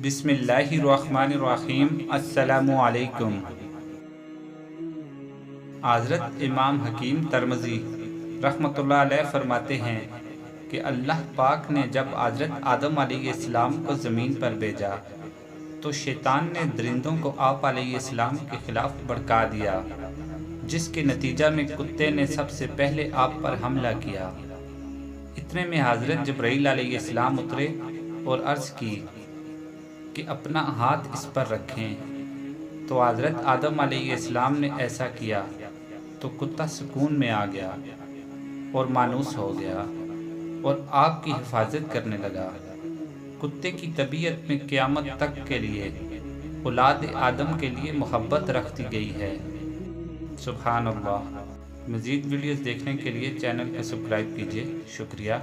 بسم اللہ الرحمن الرحیم۔ السلام علیکم۔ حضرت امام حکیم ترمذی رحمۃ اللہ علیہ فرماتے ہیں کہ اللہ پاک نے جب حضرت آدم علیہ السلام کو زمین پر بھیجا تو شیطان نے درندوں کو آپ علیہ السلام کے خلاف بھڑکا دیا، جس کے نتیجہ میں کتے نے سب سے پہلے آپ پر حملہ کیا۔ اتنے میں حضرت جبرائیل علیہ السلام اترے اور عرض کی کہ اپنا ہاتھ اس پر رکھیں، تو حضرت آدم علیہ السلام نے ایسا کیا تو کتا سکون میں آ گیا اور مانوس ہو گیا اور آپ کی حفاظت کرنے لگا۔ کتے کی طبیعت میں قیامت تک کے لیے اولاد آدم کے لیے محبت رکھ دی گئی ہے۔ سبحان اللہ۔ مزید ویڈیوز دیکھنے کے لیے چینل کو سبسکرائب کیجیے۔ شکریہ۔